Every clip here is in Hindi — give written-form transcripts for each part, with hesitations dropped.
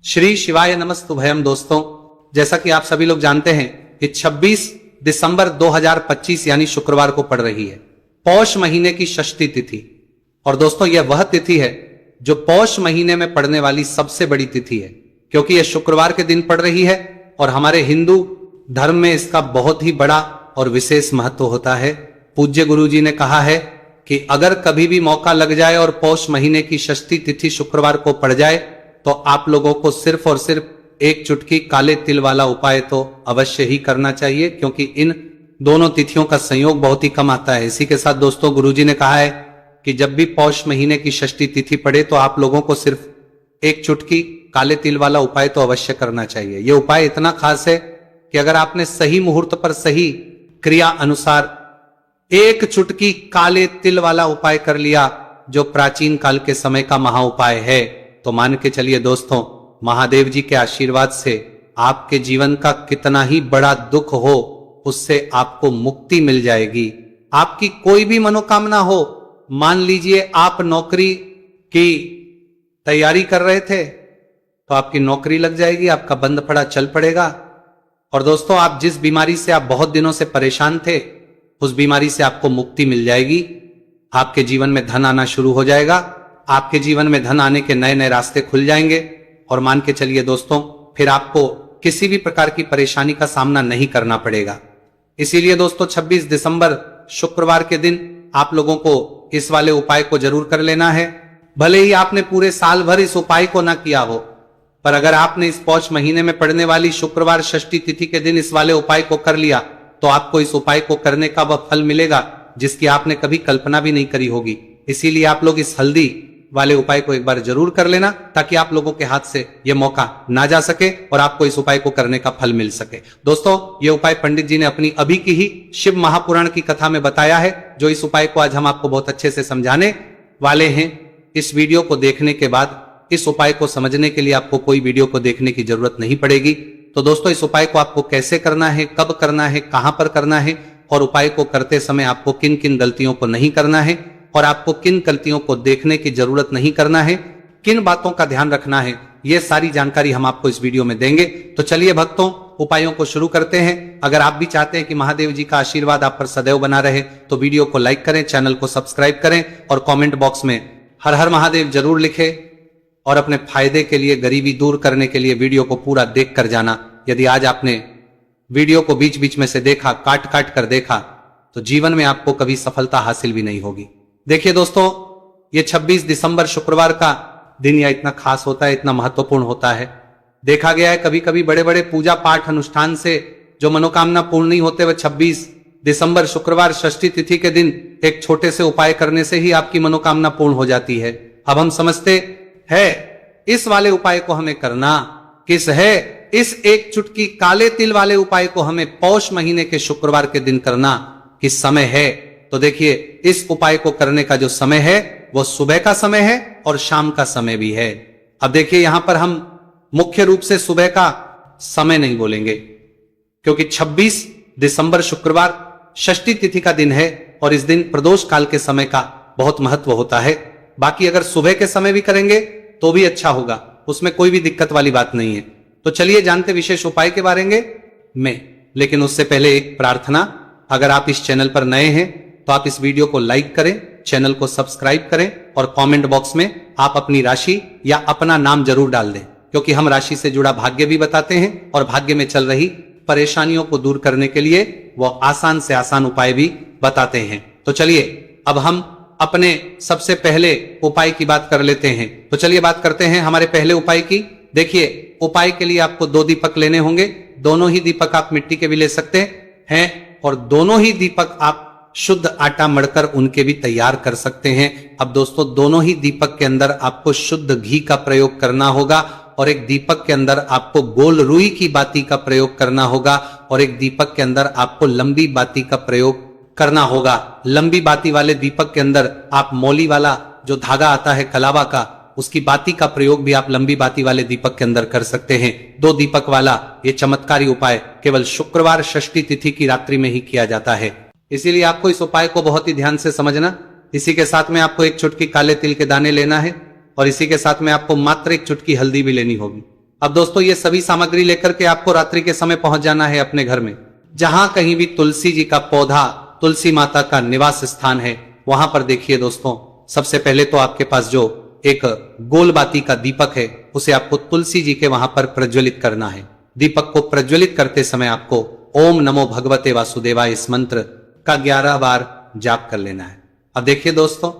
श्री शिवाय नमस्तुभयम। दोस्तों, जैसा कि आप सभी लोग जानते हैं कि 26 दिसंबर 2025 यानी शुक्रवार को पड़ रही है पौष महीने की षष्ठी तिथि। और दोस्तों, यह वह तिथि है जो पौष महीने में पड़ने वाली सबसे बड़ी तिथि है, क्योंकि यह शुक्रवार के दिन पड़ रही है और हमारे हिंदू धर्म में इसका बहुत ही बड़ा और विशेष महत्व होता है। पूज्य गुरु जी ने कहा है कि अगर कभी भी मौका लग जाए और पौष महीने की षष्ठी तिथि शुक्रवार को पड़ जाए तो आप लोगों को सिर्फ और सिर्फ एक चुटकी काले तिल वाला उपाय तो अवश्य ही करना चाहिए, क्योंकि इन दोनों तिथियों का संयोग बहुत ही कम आता है। इसी के साथ दोस्तों, गुरुजी ने कहा है कि जब भी पौष महीने की षष्ठी तिथि पड़े तो आप लोगों को सिर्फ एक चुटकी काले तिल वाला उपाय तो अवश्य करना चाहिए। यह उपाय इतना खास है कि अगर आपने सही मुहूर्त पर सही क्रिया अनुसार एक चुटकी काले तिल वाला उपाय कर लिया, जो प्राचीन काल के समय का महा उपाय है, तो मान के चलिए दोस्तों, महादेव जी के आशीर्वाद से आपके जीवन का कितना ही बड़ा दुख हो उससे आपको मुक्ति मिल जाएगी। आपकी कोई भी मनोकामना हो, मान लीजिए आप नौकरी की तैयारी कर रहे थे तो आपकी नौकरी लग जाएगी, आपका बंद पड़ा चल पड़ेगा। और दोस्तों, आप जिस बीमारी से आप बहुत दिनों से परेशान थे उस बीमारी से आपको मुक्ति मिल जाएगी। आपके जीवन में धन आना शुरू हो जाएगा, आपके जीवन में धन आने के नए नए रास्ते खुल जाएंगे। और मान के चलिए दोस्तों, फिर आपको किसी भी प्रकार की परेशानी का सामना नहीं करना पड़ेगा। इसीलिए दोस्तों, 26 दिसंबर शुक्रवार के दिन आप लोगों को इस वाले उपाय को जरूर कर लेना है। भले ही आपने पूरे साल भर इस उपाय को ना किया हो, पर अगर आपने इस पौष महीने में पड़ने वाली शुक्रवार षष्ठी तिथि के दिन इस वाले उपाय को कर लिया तो आपको इस उपाय को करने का वह फल मिलेगा जिसकी आपने कभी कल्पना भी नहीं करी होगी। इसीलिए आप लोग इस हल्दी वाले उपाय को एक बार जरूर कर लेना, ताकि आप लोगों के हाथ से यह मौका ना जा सके और आपको इस उपाय को करने का फल मिल सके। दोस्तों, यह उपाय पंडित जी ने अपनी अभी की ही शिव महापुराण की कथा में बताया है, जो इस उपाय को आज हम आपको बहुत अच्छे से समझाने वाले हैं। इस वीडियो को देखने के बाद इस उपाय को समझने के लिए आपको कोई वीडियो को देखने की जरूरत नहीं पड़ेगी। तो दोस्तों, इस उपाय को आपको कैसे करना है, कब करना है, कहां पर करना है और उपाय को करते समय आपको किन किन गलतियों को नहीं करना है और आपको किन गलतियों को देखने की जरूरत नहीं करना है, किन बातों का ध्यान रखना है, यह सारी जानकारी हम आपको इस वीडियो में देंगे। तो चलिए भक्तों, उपायों को शुरू करते हैं। अगर आप भी चाहते हैं कि महादेव जी का आशीर्वाद आप पर सदैव बना रहे तो वीडियो को लाइक करें, चैनल को सब्सक्राइब करें और कमेंट बॉक्स में हर हर महादेव जरूर लिखें। और अपने फायदे के लिए, गरीबी दूर करने के लिए वीडियो को पूरा देख कर जाना। यदि आज आपने वीडियो को बीच बीच में से देखा, काट काट कर देखा, तो जीवन में आपको कभी सफलता हासिल भी नहीं होगी। देखिए दोस्तों, ये 26 दिसंबर शुक्रवार का दिन या इतना खास होता है, इतना महत्वपूर्ण होता है। देखा गया है कभी कभी बड़े बड़े पूजा पाठ अनुष्ठान से जो मनोकामना पूर्ण नहीं होते, वह 26 दिसंबर शुक्रवार षष्ठी तिथि के दिन एक छोटे से उपाय करने से ही आपकी मनोकामना पूर्ण हो जाती है। अब हम समझते है इस वाले उपाय को हमें करना किस है, इस एक चुटकी काले तिल वाले उपाय को हमें पौष महीने के शुक्रवार के दिन करना किस समय है। तो देखिए, इस उपाय को करने का जो समय है वो सुबह का समय है और शाम का समय भी है। अब देखिए, यहां पर हम मुख्य रूप से सुबह का समय नहीं बोलेंगे, क्योंकि 26 दिसंबर शुक्रवार षष्ठी तिथि का दिन है और इस दिन प्रदोष काल के समय का बहुत महत्व होता है। बाकी अगर सुबह के समय भी करेंगे तो भी अच्छा होगा, उसमें कोई भी दिक्कत वाली बात नहीं है। तो चलिए जानते विशेष उपाय के बारे में। लेकिन उससे पहले एक प्रार्थना, अगर आप इस चैनल पर नए हैं तो आप इस वीडियो को लाइक करें, चैनल को सब्सक्राइब करें और कमेंट बॉक्स में आप अपनी राशि या अपना नाम जरूर डाल दें, क्योंकि हम राशि से जुड़ा भाग्य भी बताते हैं और भाग्य में चल रही परेशानियों को दूर करने के लिए वो आसान से आसान उपाय भी बताते हैं। तो चलिए अब हम अपने सबसे पहले उपाय की बात कर लेते हैं। तो चलिए बात करते हैं हमारे पहले उपाय की। देखिए, उपाय के लिए आपको 2 दीपक लेने होंगे। दोनों ही दीपक आप मिट्टी के भी ले सकते हैं और दोनों ही दीपक आप शुद्ध आटा मढ़कर उनके भी तैयार कर सकते हैं। अब दोस्तों, दोनों ही दीपक के अंदर आपको शुद्ध घी का प्रयोग करना होगा और एक दीपक के अंदर आपको गोल रुई की बाती का प्रयोग करना होगा और एक दीपक के अंदर आपको लंबी बाती का प्रयोग करना होगा। लंबी बाती वाले दीपक के अंदर आप मौली वाला जो धागा आता है कलावा का, उसकी बाती का प्रयोग भी आप लंबी बाती वाले दीपक के अंदर कर सकते हैं। 2 दीपक वाला ये चमत्कारी उपाय केवल शुक्रवार षष्ठी तिथि की रात्रि में ही किया जाता है, इसीलिए आपको इस उपाय को बहुत ही ध्यान से समझना। इसी के साथ में आपको एक चुटकी काले तिल के दाने लेना है और इसी के साथ में आपको मात्र एक चुटकी हल्दी भी लेनी होगी। अब दोस्तों ये सभी सामग्री लेकर के आपको रात्रि के समय पहुंच जाना है अपने घर में। जहां कहीं भी तुलसी जी का पौधा, तुलसी माता का निवास स्थान है, वहां पर देखिए दोस्तों, सबसे पहले तो आपके पास जो एक गोलबाती का दीपक है उसे आपको तुलसी जी के वहां पर प्रज्वलित करना है। दीपक को प्रज्वलित करते समय आपको ओम नमो भगवते वासुदेवाय इस मंत्र का 11 बार जाप कर लेना है। अब देखिए दोस्तों,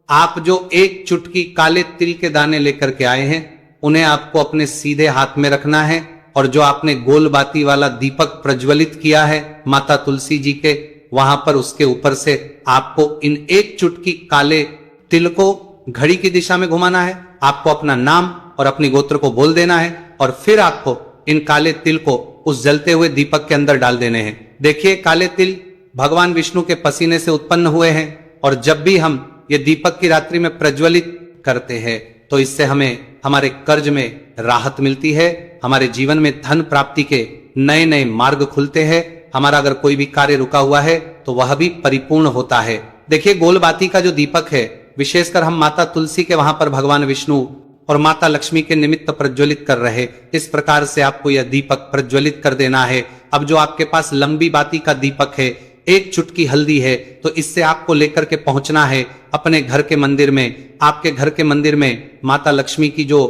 आप जो एक चुटकी काले तिल के दाने लेकर के आए हैं उन्हें आपको अपने सीधे हाथ में रखना है, और जो आपने गोलबाती वाला दीपक प्रज्वलित किया है माता तुलसी जी के, वहां पर उसके ऊपर से आपको इन एक चुटकी काले तिल को घड़ी की दिशा में घुमाना है। आपको अपना नाम और अपनी गोत्र को बोल देना है, और फिर आपको इन काले तिल को उस जलते हुए दीपक के अंदर डाल देने हैं। देखिए, काले तिल भगवान विष्णु के पसीने से उत्पन्न हुए हैं, और जब भी हम ये दीपक की रात्रि में प्रज्वलित करते हैं तो इससे हमें हमारे कर्ज में राहत मिलती है, हमारे जीवन में धन प्राप्ति के नए नए मार्ग खुलते हैं, हमारा अगर कोई भी कार्य रुका हुआ है तो वह भी परिपूर्ण होता है। देखिए, गोलबाती का जो दीपक है विशेषकर हम माता तुलसी के वहां पर भगवान विष्णु और माता लक्ष्मी के निमित्त प्रज्वलित कर रहे, इस प्रकार से आपको यह दीपक प्रज्वलित कर देना है। अब जो आपके पास लंबी बाती का दीपक है, एक चुटकी हल्दी है, तो इससे आपको लेकर के पहुंचना है अपने घर के मंदिर में। आपके घर के मंदिर में माता लक्ष्मी की जो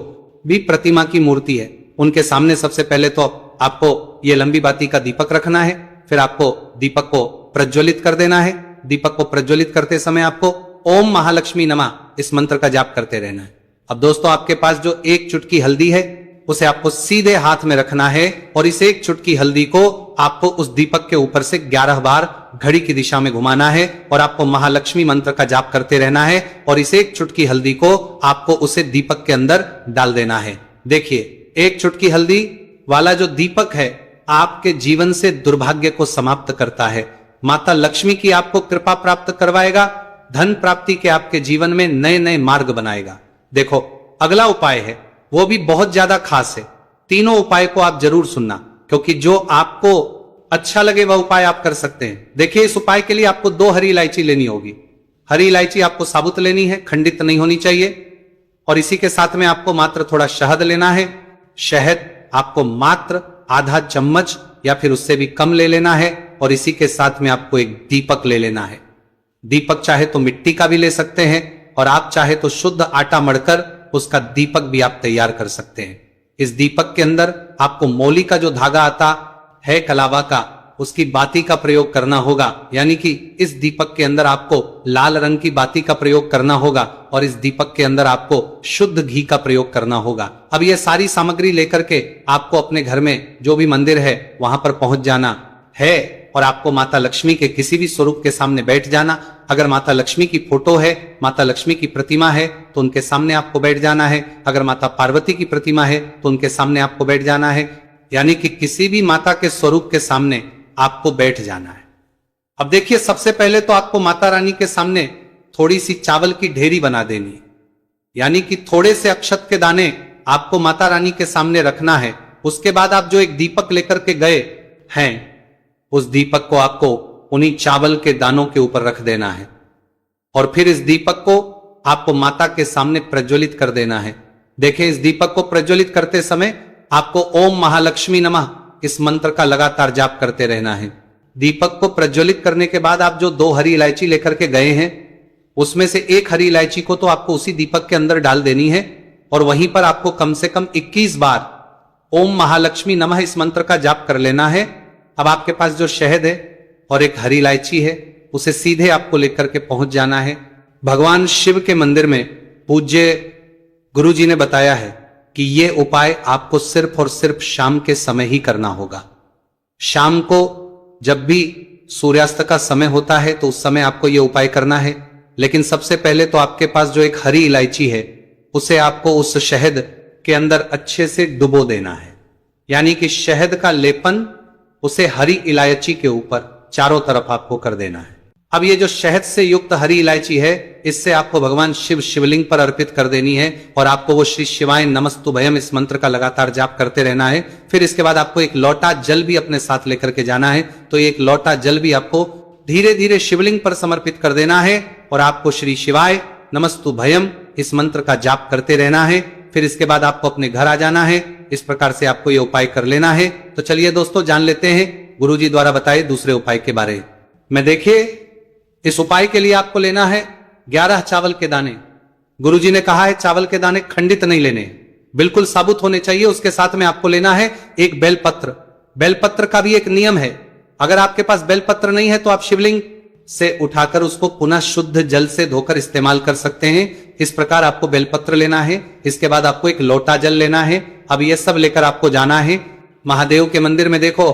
भी प्रतिमा की मूर्ति है उनके सामने सबसे पहले तो आपको ये लंबी बाती का दीपक रखना है, फिर आपको दीपक को प्रज्वलित कर देना है। दीपक को प्रज्वलित करते समय आपको ओम महालक्ष्मी नमः इस मंत्र का जाप करते रहना है। अब दोस्तों, आपके पास जो एक चुटकी हल्दी है उसे आपको सीधे हाथ में रखना है, और इस एक चुटकी हल्दी को आपको उस दीपक के ऊपर से 11 बार घड़ी की दिशा में घुमाना है, और आपको महालक्ष्मी मंत्र का जाप करते रहना है, और इस एक चुटकी हल्दी को आपको उसे दीपक के अंदर डाल देना है। देखिए, एक चुटकी हल्दी वाला जो दीपक है आपके जीवन से दुर्भाग्य को समाप्त करता है, माता लक्ष्मी की आपको कृपा प्राप्त करवाएगा, धन प्राप्ति के आपके जीवन में नए नए मार्ग बनाएगा। देखो, अगला उपाय है वो भी बहुत ज्यादा खास है। तीनों उपाय को आप जरूर सुनना, क्योंकि जो आपको अच्छा लगे वह उपाय आप कर सकते हैं। देखिए, इस उपाय के लिए आपको 2 हरी इलायची लेनी होगी। हरी इलायची आपको साबुत लेनी है, खंडित नहीं होनी चाहिए, और इसी के साथ में आपको मात्र थोड़ा शहद लेना है। शहद आपको मात्र आधा चम्मच या फिर उससे भी कम ले लेना है, और इसी के साथ में आपको एक दीपक ले लेना है। दीपक चाहे तो मिट्टी का भी ले सकते हैं, और आप चाहे तो शुद्ध आटा मढ़कर उसका दीपक भी आप तैयार कर सकते हैं। इस दीपक के अंदर आपको मौली का जो धागा आता है कलावा का, उसकी बाती का प्रयोग करना होगा, यानी कि इस दीपक के अंदर आपको लाल रंग की बाती का प्रयोग करना होगा, और इस दीपक के अंदर आपको शुद्ध घी का प्रयोग करना होगा। अब ये सारी सामग्री लेकर के आपको अपने घर में जो भी मंदिर है वहां पर पहुंच जाना है, और आपको माता लक्ष्मी के किसी भी स्वरूप के सामने बैठ जाना। अगर माता लक्ष्मी की फोटो है, माता लक्ष्मी की प्रतिमा है, तो उनके सामने आपको बैठ जाना है। अगर माता पार्वती की प्रतिमा है तो उनके सामने आपको बैठ जाना है, यानी कि किसी भी माता के स्वरूप के सामने आपको बैठ जाना है। अब देखिए, सबसे पहले तो आपको माता रानी के सामने थोड़ी सी चावल की ढेरी बना देनी है, यानी कि थोड़े से अक्षत के दाने आपको माता रानी के सामने रखना है। उसके बाद आप जो एक दीपक लेकर के गए हैं, उस दीपक को आपको उन्हीं चावल के दानों के ऊपर रख देना है, और फिर इस दीपक को आपको माता के सामने प्रज्वलित कर देना है। देखिए, इस दीपक को प्रज्वलित करते समय आपको ओम महालक्ष्मी नमः इस मंत्र का लगातार जाप करते रहना है। दीपक को प्रज्वलित करने के बाद आप जो 2 हरी इलायची लेकर के गए हैं उसमें से एक हरी इलायची को तो आपको उसी दीपक के अंदर डाल देनी है, और वहीं पर आपको कम से कम 21 बार ओम महालक्ष्मी नमः इस मंत्र का जाप कर लेना है। अब आपके पास जो शहद है और एक हरी इलायची है उसे सीधे आपको लेकर के पहुंच जाना है भगवान शिव के मंदिर में। पूज्य गुरु जी ने बताया है कि यह उपाय आपको सिर्फ और सिर्फ शाम के समय ही करना होगा। शाम को जब भी सूर्यास्त का समय होता है तो उस समय आपको यह उपाय करना है। लेकिन सबसे पहले तो आपके पास जो एक हरी इलायची है उसे आपको उस शहद के अंदर अच्छे से डुबो देना है, यानी कि शहद का लेपन उसे हरी इलायची के ऊपर चारों तरफ आपको कर देना है। अब ये जो शहद से युक्त हरी इलायची है इससे आपको भगवान शिव शिवलिंग पर अर्पित कर देनी है, और आपको वो श्री शिवाय नमस्तुभयम इस मंत्र का लगातार जाप करते रहना है। फिर इसके बाद आपको एक लोटा जल भी अपने साथ लेकर के जाना है, तो एक लोटा जल भी आपको धीरे धीरे शिवलिंग पर समर्पित कर देना है, और आपको श्री शिवाय नमस्तुभयम इस मंत्र का जाप करते रहना है। फिर इसके बाद आपको अपने घर आ जाना है। इस प्रकार से आपको ये उपाय कर लेना है। तो चलिए दोस्तों जान लेते हैं गुरुजी द्वारा बताए दूसरे उपाय के बारे में। देखिए, इस उपाय के लिए आपको लेना है 11 चावल के दाने। गुरुजी ने कहा है चावल के दाने खंडित नहीं लेने, बिल्कुल साबुत होने चाहिए। उसके साथ में आपको लेना है एक बेलपत्र। बेलपत्र का भी एक नियम है, अगर आपके पास बेलपत्र नहीं है तो आप शिवलिंग से उठाकर उसको पुनः शुद्ध जल से धोकर इस्तेमाल कर सकते हैं। इस प्रकार आपको बेलपत्र लेना है। इसके बाद आपको एक लोटा जल लेना है। अब ये सब लेकर आपको जाना है महादेव के मंदिर में। देखो,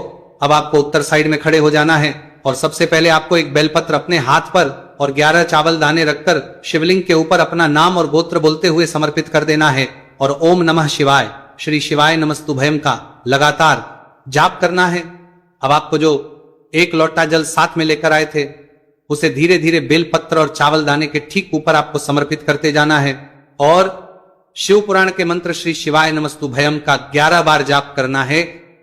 अब आपको उत्तर साइड में खड़े हो जाना है और सबसे पहले आपको एक बेलपत्र अपने हाथ पर और 11 चावल दाने रखकर शिवलिंग के ऊपर अपना नाम और गोत्र बोलते हुए समर्पित कर देना है और ओम नमः शिवाय, श्री शिवाय नमस्तुभयम का लगातार जाप करना है। अब आपको जो एक लोटा जल साथ में लेकर आए थे उसे धीरे धीरे बेलपत्र और चावल दाने के ठीक ऊपर आपको समर्पित करते जाना है और शिव पुराण के मंत्र श्री शिवाय नमस्तुभयम का 11 बार जाप करना है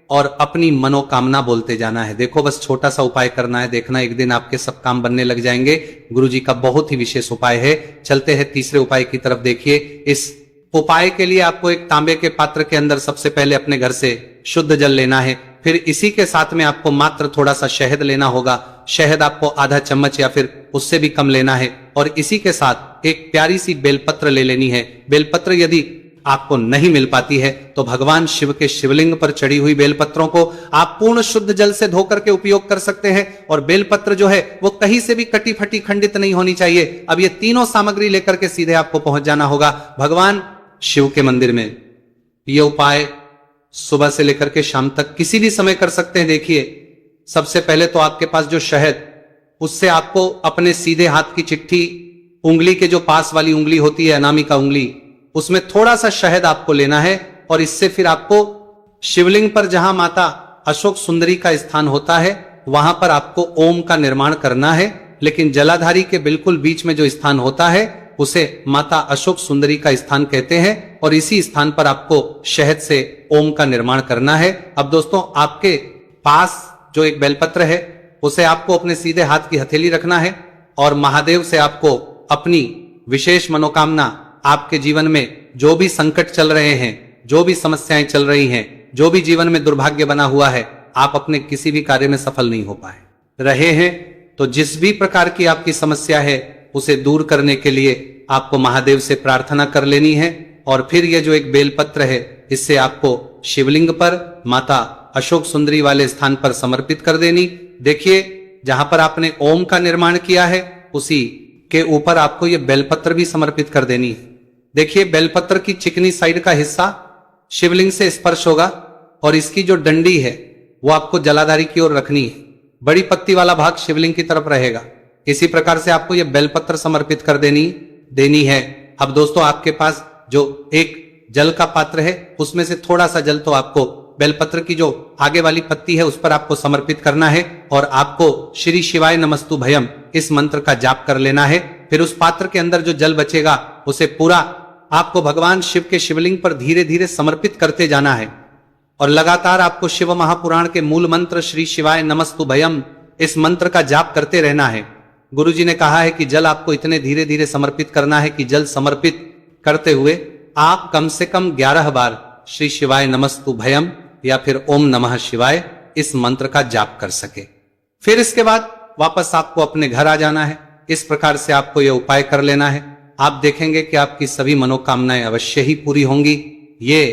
और अपनी मनोकामना बोलते जाना है। देखो, बस छोटा सा उपाय करना है, देखना एक दिन आपके सब काम बनने लग जाएंगे। गुरुजी का बहुत ही विशेष उपाय है। चलते हैं तीसरे उपाय की तरफ। देखिए, इस उपाय के लिए आपको एक तांबे के पात्र के अंदर सबसे पहले अपने घर से शुद्ध जल लेना है। फिर इसी के साथ में आपको मात्र थोड़ा सा शहद लेना होगा। शहद आपको आधा चम्मच या फिर उससे भी कम लेना है और इसी के साथ एक प्यारी सी बेलपत्र ले लेनी है। बेलपत्र यदि आपको नहीं मिल पाती है तो भगवान शिव के शिवलिंग पर चढ़ी हुई बेलपत्रों को आप पूर्ण शुद्ध जल से धोकर के उपयोग कर सकते हैं। और बेलपत्र जो है वो कहीं से भी कटी फटी खंडित नहीं होनी चाहिए। अब ये तीनों सामग्री लेकर के सीधे आपको पहुंच जाना होगा भगवान शिव के मंदिर में। ये उपाय सुबह से लेकर के शाम तक किसी भी समय कर सकते हैं। देखिए, सबसे पहले तो आपके पास जो शहद, उससे आपको अपने सीधे हाथ की चिट्ठी उंगली के जो पास वाली उंगली होती है अनामिका उंगली, उसमें थोड़ा सा शहद आपको लेना है और इससे फिर आपको शिवलिंग पर जहां माता अशोक सुंदरी का स्थान होता है वहां पर आपको ओम का निर्माण करना है। लेकिन जलाधारी के बिल्कुल बीच में जो स्थान होता है उसे माता अशोक सुंदरी का स्थान कहते हैं और इसी स्थान पर आपको शहद से ओम का निर्माण करना है। अब दोस्तों, आपके पास जो एक बेलपत्र है उसे आपको अपने सीधे हाथ की हथेली रखना है और महादेव से आपको अपनी विशेष मनोकामना, आपके जीवन में जो भी संकट चल रहे हैं, जो भी समस्याएं चल रही हैं, जो भी जीवन में दुर्भाग्य बना हुआ है, आप अपने किसी भी कार्य में सफल नहीं हो पाए रहे हैं, तो जिस भी प्रकार की आपकी समस्या है उसे दूर करने के लिए आपको महादेव से प्रार्थना कर लेनी है। और फिर ये जो एक बेलपत्र है इससे आपको शिवलिंग पर माता अशोक सुंदरी वाले स्थान पर समर्पित कर देनी। देखिए, जहां पर आपने ओम का निर्माण किया है उसी के ऊपर आपको ये बेलपत्र भी समर्पित कर देनी है। देखिए, बेलपत्र की चिकनी साइड का हिस्सा शिवलिंग से स्पर्श होगा और इसकी जो डंडी है वो आपको जलाधारी की ओर रखनी है। बड़ी पत्ती वाला भाग शिवलिंग की तरफ रहेगा। इसी प्रकार से आपको ये बेलपत्र समर्पित कर देनी है। अब दोस्तों, आपके पास जो एक जल का पात्र है उसमें से थोड़ा सा जल तो आपको बेलपत्र की जो आगे वाली पत्ती है उस पर आपको समर्पित करना है और आपको श्री शिवाय नमस्तुभयम इस मंत्र का जाप कर लेना है। फिर उस पात्र के अंदर जो जल बचेगा उसे पूरा आपको भगवान शिव के शिवलिंग पर धीरे धीरे समर्पित करते जाना है और लगातार आपको शिव महापुराण के मूल मंत्र श्री शिवाय नमस्तुभयम इस मंत्र का जाप करते रहना है। गुरुजी ने कहा है कि जल आपको इतने धीरे धीरे समर्पित करना है कि जल समर्पित करते हुए आप कम से कम 11 बार श्री शिवाय नमस्तुभयम या फिर ओम नमः शिवाय इस मंत्र का जाप कर सके। फिर इसके बाद वापस आपको अपने घर आ जाना है। इस प्रकार से आपको यह उपाय कर लेना है। आप देखेंगे कि आपकी सभी मनोकामनाएं अवश्य ही पूरी होंगी। ये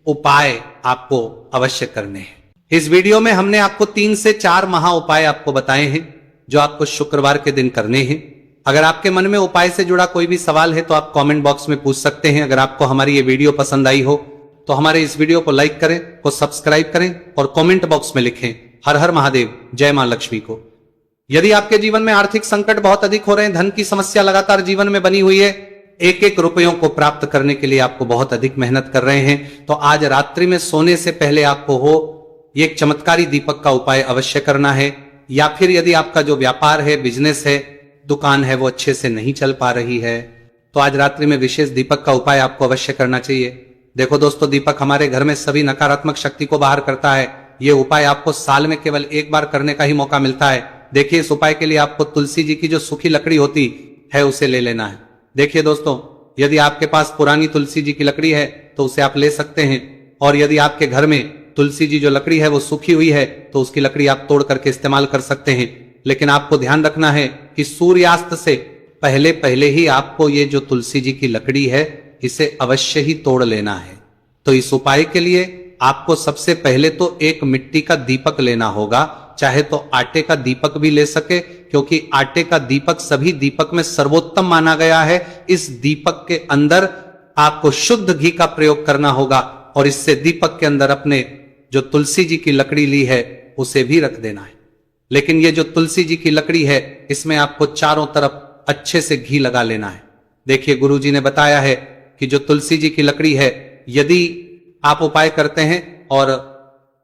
उपाय आपको अवश्य करने हैं। इस वीडियो में हमने आपको 3 से 4 महा उपाय आपको बताए हैं जो आपको शुक्रवार के दिन करने हैं। अगर आपके मन में उपाय से जुड़ा कोई भी सवाल है तो आप कमेंट बॉक्स में पूछ सकते हैं। अगर आपको हमारी ये वीडियो पसंद आई हो तो हमारे इस वीडियो को लाइक करें, को सब्सक्राइब करें और कमेंट बॉक्स में लिखें हर हर महादेव, जय मां लक्ष्मी को। यदि आपके जीवन में आर्थिक संकट बहुत अधिक हो रहे हैं, धन की समस्या लगातार जीवन में बनी हुई है, एक एक रुपयों को प्राप्त करने के लिए आपको बहुत अधिक मेहनत कर रहे हैं, तो आज रात्रि में सोने से पहले आपको हो ये एक चमत्कारी दीपक का उपाय अवश्य करना है। या फिर यदि आपका जो व्यापार है, बिजनेस है, दुकान है, वो अच्छे से नहीं चल पा रही है, तो आज रात्रि में विशेष दीपक का उपाय आपको अवश्य करना चाहिए। देखो दोस्तों, दीपक हमारे घर में सभी नकारात्मक शक्ति को बाहर करता है। ये उपाय आपको साल में केवल एक बार करने का ही मौका मिलता है। देखिए, इस उपाय के लिए आपको तुलसी जी की जो सूखी लकड़ी होती है उसे ले लेना है। देखिए दोस्तों, यदि आपके पास पुरानी तुलसी जी की लकड़ी है तो उसे आप ले सकते हैं। और यदि आपके घर में तुलसी जी जो लकड़ी है वो सूखी हुई है तो उसकी लकड़ी आप तोड़ करके इस्तेमाल कर सकते हैं। लेकिन आपको ध्यान रखना है कि सूर्यास्त से पहले पहले ही आपको ये जो तुलसी जी की लकड़ी है इसे अवश्य ही तोड़ लेना है। तो इस उपाय के लिए आपको सबसे पहले तो एक मिट्टी का दीपक लेना होगा, चाहे तो आटे का दीपक भी ले सके, क्योंकि आटे का दीपक सभी दीपक में सर्वोत्तम माना गया है। इस दीपक के अंदर आपको शुद्ध घी का प्रयोग करना होगा और इससे दीपक के अंदर अपने जो तुलसी जी की लकड़ी ली है उसे भी रख देना है। लेकिन ये जो तुलसी जी की लकड़ी है इसमें आपको चारों तरफ अच्छे से घी लगा लेना है। देखिए गुरुजी ने बताया है कि जो तुलसी जी की लकड़ी है यदि आप उपाय करते हैं और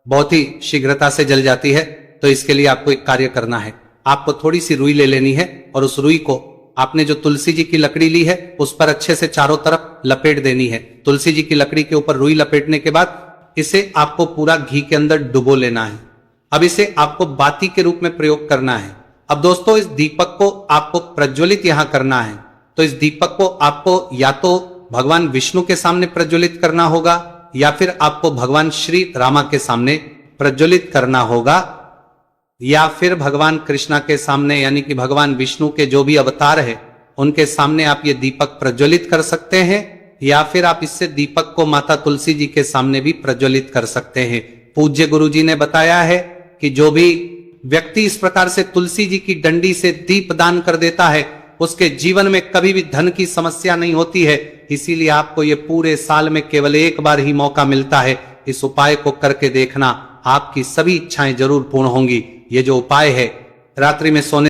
बहुत ही शीघ्रता से जल जाती है तो इसके लिए आपको एक कार्य करना है। आपको थोड़ी सी रुई ले लेनी है और उस रुई को आपने जो तुलसी जी की लकड़ी ली है उस पर अच्छे से चारों तरफ लपेट देनी है। तुलसी जी की लकड़ी के ऊपर रुई लपेटने के बाद इसे आपको पूरा घी के अंदर डुबो लेना है। अब इसे आपको बाती के रूप में प्रयोग करना है। अब दोस्तों इस दीपक को आपको प्रज्वलित यहां करना है। तो इस दीपक को आपको या तो भगवान विष्णु के सामने प्रज्वलित करना होगा या फिर आपको भगवान श्री रामा के सामने प्रज्वलित करना होगा या फिर भगवान कृष्णा के सामने, यानी कि भगवान विष्णु के जो भी अवतार है उनके सामने आप ये दीपक प्रज्वलित कर सकते हैं या फिर आप इससे दीपक को माता तुलसी जी के सामने भी प्रज्वलित कर सकते हैं। पूज्य गुरु जी ने बताया है कि जो भी व्यक्ति इस प्रकार से तुलसी जी की डंडी से दीप दान कर देता है उसके जीवन में कभी भी धन की समस्या नहीं होती है। इसीलिए आपको ये पूरे साल में केवल एक बार ही मौका मिलता है। इस उपाय को करके देखना, आपकी सभी इच्छाएं जरूर पूर्ण होंगी। ये जो उपाय है रात्रि में सोने